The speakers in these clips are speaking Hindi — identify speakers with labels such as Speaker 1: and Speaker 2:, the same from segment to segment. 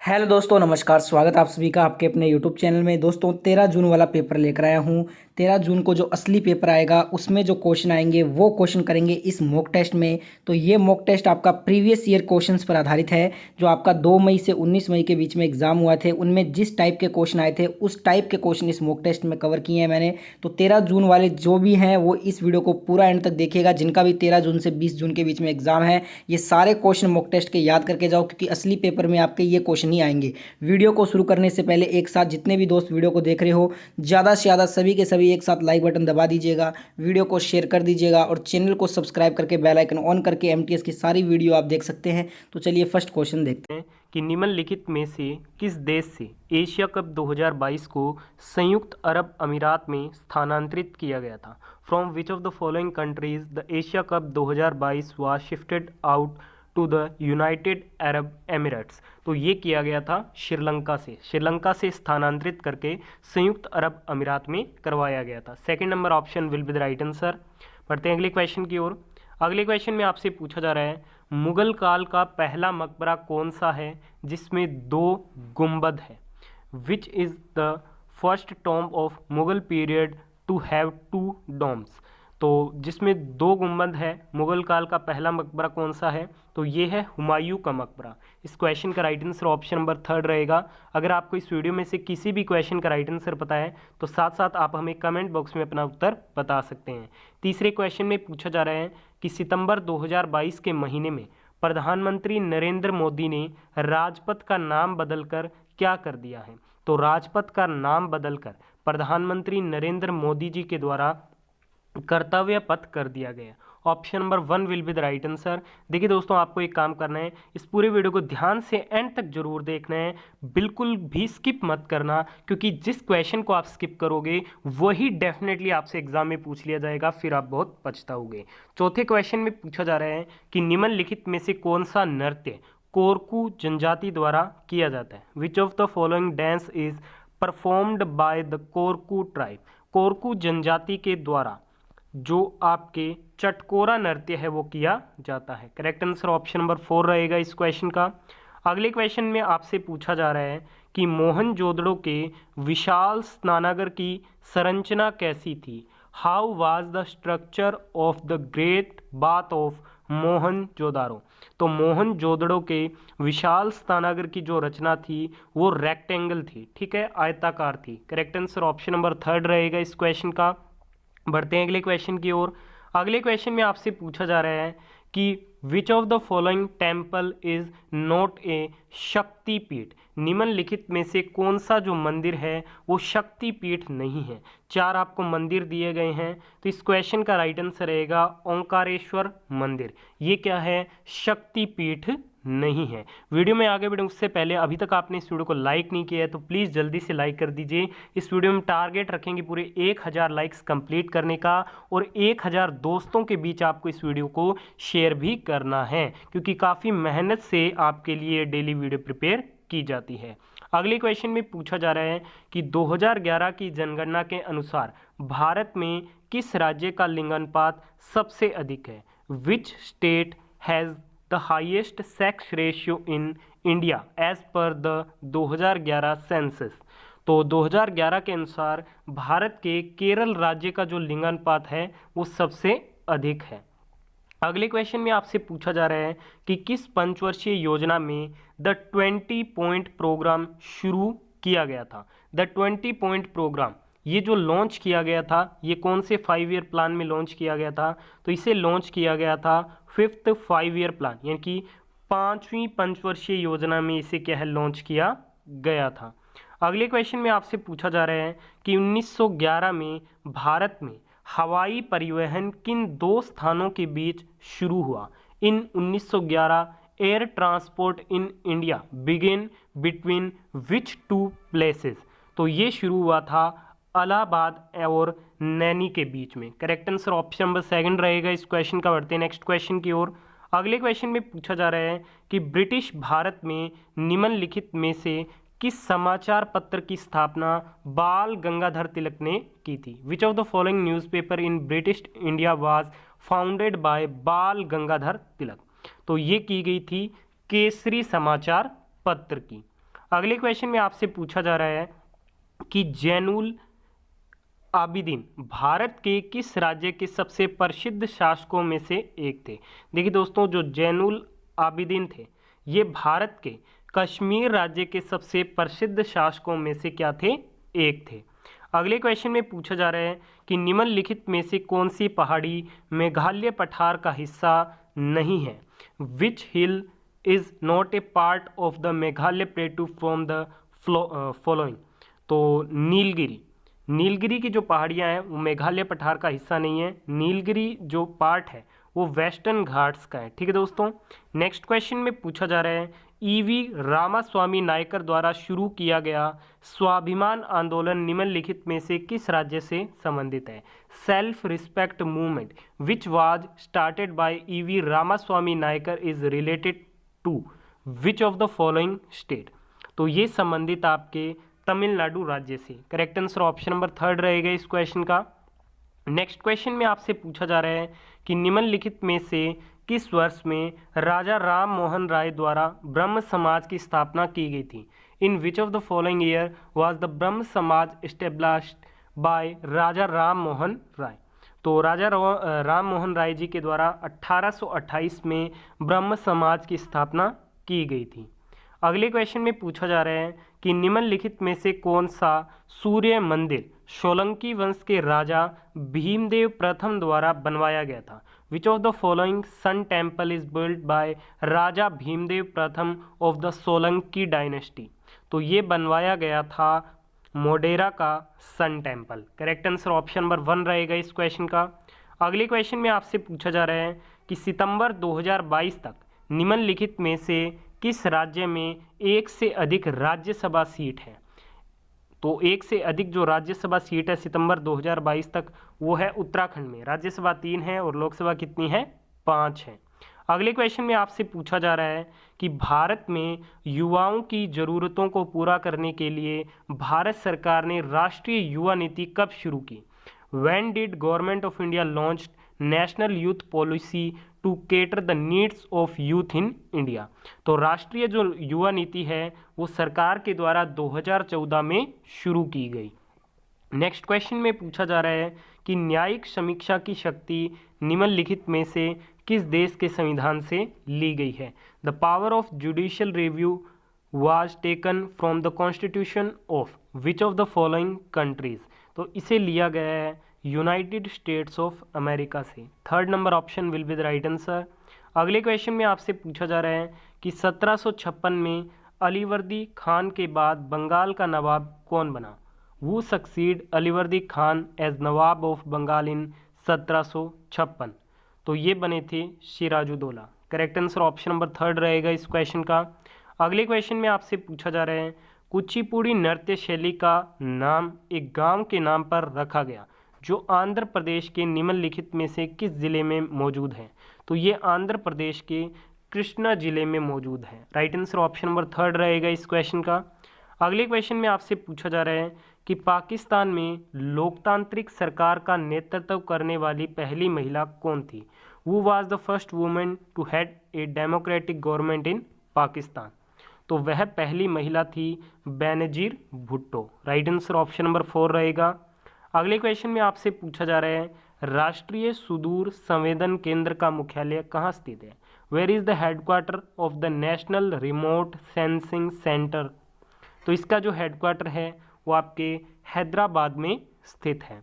Speaker 1: हेलो दोस्तों, नमस्कार। स्वागत है आप सभी का आपके अपने यूट्यूब चैनल में। दोस्तों 13 जून वाला पेपर लेकर आया हूँ। 13 जून को जो असली पेपर आएगा उसमें जो क्वेश्चन आएंगे वो क्वेश्चन करेंगे इस मॉक टेस्ट में। तो ये मॉक टेस्ट आपका प्रीवियस ईयर क्वेश्चंस पर आधारित है। जो आपका 2 मई से 19 मई के बीच में एग्जाम हुआ थे उनमें जिस टाइप के क्वेश्चन आए थे उस टाइप के क्वेश्चन इस मॉक टेस्ट में कवर किए हैं मैंने। तो 13 जून वाले जो भी हैं वो इस वीडियो को पूरा एंड तक देखिएगा। जिनका भी 13 जून से 20 जून के बीच में एग्जाम है, ये सारे क्वेश्चन मॉक टेस्ट के याद करके जाओ, क्योंकि असली पेपर में आपके ये क्वेश्चन ही आएंगे। वीडियो को शुरू करने से पहले एक साथ जितने भी दोस्त वीडियो को देख रहे हो, ज़्यादा से ज़्यादा सभी के सभी एक साथ लाइक बटन दबा दीजिएगा, वीडियो को शेयर कर दीजिएगा और चैनल को सब्सक्राइब करके बेल आइकन ऑन करके एमटीएस की सारी वीडियो आप देख सकते हैं। तो चलिए फर्स्ट क्वेश्चन देखते हैं
Speaker 2: कि निम्नलिखित में से किस देश से एशिया कप 2022 को संयुक्त अरब अमीरात में स्थानांतरित किया गया था। From which of the following countries the Asia cup 2022 was shifted out to the United Arab Emirates. तो ये किया गया था श्रीलंका से स्थानांतरित करके संयुक्त अरब अमीरात में करवाया गया था। Second number option will be the right answer. बढ़ते हैं अगले क्वेश्चन की ओर। अगले क्वेश्चन में आपसे पूछा जा रहा है, मुगल काल का पहला मकबरा कौन सा है जिसमें 2 गुंबद है। Which is the first tomb of Mughal period to have 2 domes. तो जिसमें 2 गुंबद है, मुगल काल का पहला मकबरा कौन सा है, तो ये है हुमायूं का मकबरा। इस क्वेश्चन का राइट आंसर ऑप्शन नंबर 3 रहेगा। अगर आपको इस वीडियो में से किसी भी क्वेश्चन का राइट आंसर पता है तो साथ साथ आप हमें कमेंट बॉक्स में अपना उत्तर बता सकते हैं। तीसरे क्वेश्चन में पूछा जा रहा है कि सितंबर 2022 के महीने में प्रधानमंत्री नरेंद्र मोदी ने राजपथ का नाम बदलकर क्या कर दिया है। तो राजपथ का नाम बदलकर प्रधानमंत्री नरेंद्र मोदी जी के द्वारा कर्तव्य पथ कर दिया गया। Option number 1 will be the right answer. देखिए दोस्तों, आपको एक काम करना है, इस पूरे वीडियो को ध्यान से एंड तक जरूर देखना है, बिल्कुल भी स्किप मत करना, क्योंकि जिस क्वेश्चन को आप स्किप करोगे वही डेफिनेटली आपसे एग्जाम में पूछ लिया जाएगा, फिर आप बहुत पछताओगे। चौथे क्वेश्चन में पूछा जा रहा है कि निम्नलिखित में से कौन सा नृत्य कोरकू जनजाति द्वारा किया जाता है। विच of the following dance is performed by the Korku tribe. Korku जनजाति के द्वारा जो आपके चटकोरा नृत्य है वो किया जाता है। करेक्ट आंसर ऑप्शन नंबर 4 रहेगा इस क्वेश्चन का। अगले क्वेश्चन में आपसे पूछा जा रहा है कि मोहनजोदड़ो के विशाल स्नानागार की संरचना कैसी थी। How was the structure of the great bath of Mohenjodaro. तो मोहनजोदड़ो के विशाल स्नानागार की जो रचना थी वो रेक्टेंगल थी, ठीक है, आयताकार थी। करेक्ट आंसर ऑप्शन नंबर 3 रहेगा इस क्वेश्चन का। बढ़ते हैं अगले क्वेश्चन की ओर। अगले क्वेश्चन में आपसे पूछा जा रहा है कि विच of the following temple is not ए शक्तिपीठ। निम्नलिखित में से कौन सा जो मंदिर है वो शक्तिपीठ नहीं है। 4 आपको मंदिर दिए गए हैं, तो इस क्वेश्चन का राइट आंसर रहेगा ओंकारेश्वर मंदिर। ये क्या है, शक्तिपीठ नहीं है। वीडियो में आगे बढ़े उससे पहले अभी तक आपने इस वीडियो को लाइक नहीं किया है तो प्लीज़ जल्दी से लाइक कर दीजिए। इस वीडियो में टारगेट रखेंगे पूरे 1000 लाइक्स कंप्लीट करने का, और 1000 दोस्तों के बीच आपको इस वीडियो को शेयर भी करना है, क्योंकि काफ़ी मेहनत से आपके लिए डेली वीडियो प्रिपेयर की जाती है। अगले क्वेश्चन में पूछा जा रहा है कि 2011 की जनगणना के अनुसार भारत में किस राज्य का लिंगानुपात सबसे अधिक है। Which state has the highest sex ratio in India as per the 2011 census. तो 2011 के अनुसार भारत के केरल राज्य का जो लिंगानुपात है वो सबसे अधिक है। अगले क्वेश्चन में आपसे पूछा जा रहा है कि किस पंचवर्षीय योजना में द 20 पॉइंट प्रोग्राम शुरू किया गया था। द 20 पॉइंट प्रोग्राम ये जो लॉन्च किया गया था, ये कौन से 5 ईयर प्लान में लॉन्च किया गया था, तो इसे लॉन्च किया गया था 5th 5 ईयर प्लान, यानी कि 5वीं पंचवर्षीय योजना में इसे क्या है, लॉन्च किया गया था। अगले क्वेश्चन में आपसे पूछा जा रहा है कि 1911 में भारत में हवाई परिवहन किन 2 स्थानों के बीच शुरू हुआ। इन 1911 air transport in India begin between which 2 places. तो ये शुरू हुआ था इलाहाबाद और नैनी के बीच में। करेक्ट आंसर ऑप्शन नंबर 2 रहेगा इस क्वेश्चन का। बढ़ते हैं नेक्स्ट क्वेश्चन की ओर। अगले क्वेश्चन में पूछा जा रहा है कि ब्रिटिश भारत में निम्नलिखित में से किस समाचार पत्र की स्थापना बाल गंगाधर तिलक ने की थी। विच of the following newspaper in British India was founded by बाल गंगाधर तिलक। तो ये की गई थी केसरी समाचार पत्र की। अगले क्वेश्चन में आपसे पूछा जा रहा है कि जैनुल आबिदीन भारत के किस राज्य के सबसे प्रसिद्ध शासकों में से एक थे। देखिए दोस्तों, जो जैनुल आबिदीन थे ये भारत के कश्मीर राज्य के सबसे प्रसिद्ध शासकों में से क्या थे, एक थे। अगले क्वेश्चन में पूछा जा रहा है कि निम्नलिखित में से कौन सी पहाड़ी मेघालय पठार का हिस्सा नहीं है। Which hill is not a part of the Meghalaya plateau from the following. तो नीलगिरी की जो पहाड़ियाँ हैं वो मेघालय पठार का हिस्सा नहीं है। नीलगिरी जो पार्ट है वो वेस्टर्न घाट्स का है। ठीक है दोस्तों। नेक्स्ट क्वेश्चन में पूछा जा रहा है ईवी रामास्वामी नायकर द्वारा शुरू किया गया स्वाभिमान आंदोलन निम्नलिखित में से किस राज्य से संबंधित है। Self respect movement which was started by EV Ramasamy Naicker is related to which of the following state. तो ये संबंधित आपके तमिलनाडु राज्य से। करेक्ट आंसर ऑप्शन नंबर 3 रहेगा इस क्वेश्चन का। नेक्स्ट क्वेश्चन में आपसे पूछा जा रहा है कि निम्नलिखित में से किस वर्ष में राजा राम मोहन राय द्वारा ब्रह्म समाज की स्थापना की गई थी। In which of the following year was the Brahmo Samaj established by Raja Ram Mohan Roy. तो राजा राम मोहन राय जी के द्वारा 1828 में ब्रह्म समाज की स्थापना की गई थी। अगले क्वेश्चन में पूछा जा रहा है कि निम्नलिखित में से कौन सा सूर्य मंदिर सोलंकी वंश के राजा भीमदेव प्रथम द्वारा बनवाया गया था। Which of the following sun temple is built by Raja Bhimdev प्रथम ऑफ द सोलंकी डायनेस्टी। तो ये बनवाया गया था मोडेरा का sun temple. Correct answer option number 1 रहेगा इस क्वेश्चन का। अगले क्वेश्चन में आपसे पूछा जा रहा है कि सितंबर 2022 तक निम्नलिखित में से किस राज्य में एक से अधिक राज्यसभा सीट है। तो एक से अधिक जो राज्यसभा सीट है सितंबर 2022 तक वो है उत्तराखंड में। राज्यसभा 3 है और लोकसभा कितनी है, 5 है। अगले क्वेश्चन में आपसे पूछा जा रहा है कि भारत में युवाओं की ज़रूरतों को पूरा करने के लिए भारत सरकार ने राष्ट्रीय युवा नीति कब शुरू की। When did Government of India launched National Youth Policy to cater the needs of youth in India। तो राष्ट्रीय जो युवा नीति है वो सरकार के द्वारा 2014 में शुरू की गई। नेक्स्ट क्वेश्चन में पूछा जा रहा है कि न्यायिक समीक्षा की शक्ति निम्नलिखित में से किस देश के संविधान से ली गई है। The power of judicial review was taken from the constitution of which of the following countries। तो इसे लिया गया है यूनाइटेड स्टेट्स ऑफ अमेरिका से। 3rd number option will be the right answer. अगले क्वेश्चन में आपसे पूछा जा रहा है कि 1756 में अलीवर्दी खान के बाद बंगाल का नवाब कौन बना। Who succeed Alivardi Khan as Nawab of Bengal in 1756। तो ये बने थे Sirajuddaulah. Correct answer option number 3 रहेगा इस क्वेश्चन का। अगले क्वेश्चन में आपसे पूछा जा रहा है कुचिपुड़ी नृत्य शैली का नाम एक गांव के नाम पर रखा गया जो आंध्र प्रदेश के निम्नलिखित में से किस जिले में मौजूद है। तो ये आंध्र प्रदेश के कृष्णा जिले में मौजूद है। राइट आंसर ऑप्शन नंबर 3 रहेगा इस क्वेश्चन का। अगले क्वेश्चन में आपसे पूछा जा रहा है कि पाकिस्तान में लोकतांत्रिक सरकार का नेतृत्व करने वाली पहली महिला कौन थी। Who was the first women to head a democratic government in Pakistan. तो वह पहली महिला थी Benazir Bhutto. Right answer option number 4 रहेगा। अगले क्वेश्चन में आपसे पूछा जा रहा है राष्ट्रीय सुदूर संवेदन केंद्र का मुख्यालय कहाँ स्थित है। Where is the headquarter of the national remote sensing centre. तो इसका जो हेडक्वार्टर है वो आपके हैदराबाद में स्थित है।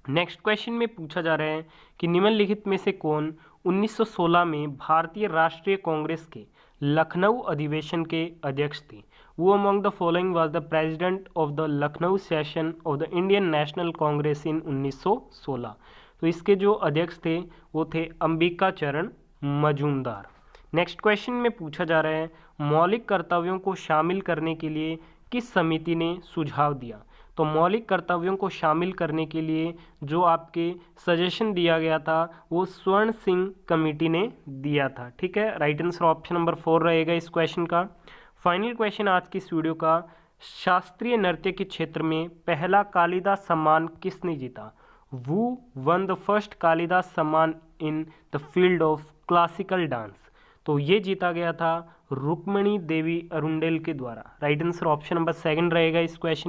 Speaker 2: नेक्स्ट क्वेश्चन में पूछा जा रहा है कि निम्नलिखित में से कौन 1916 में भारतीय राष्ट्रीय कांग्रेस के लखनऊ अधिवेशन के अध्यक्ष थे। Who among the following was the president of the Lucknow session of the Indian National Congress in 1916। तो इसके जो अध्यक्ष थे वो थे अंबिका चरण मजूमदार। नेक्स्ट क्वेश्चन में पूछा जा रहा है मौलिक कर्तव्यों को शामिल करने के लिए किस समिति ने सुझाव दिया। तो मौलिक कर्तव्यों को शामिल करने के लिए जो आपके सजेशन दिया गया था वो स्वर्ण सिंह कमेटी ने दिया था। ठीक है, राइट आंसर ऑप्शन नंबर 4 रहेगा इस क्वेश्चन का। फाइनल क्वेश्चन आज की इस वीडियो का, शास्त्रीय नृत्य के क्षेत्र में पहला कालिदास सम्मान किसने जीता। वू वन द फर्स्ट कालिदास सम्मान in the field of classical dance. तो ये जीता गया था रुक्मणी देवी अरुंडेल के द्वारा। Right answer option number second रहेगा इस क्वेश्चन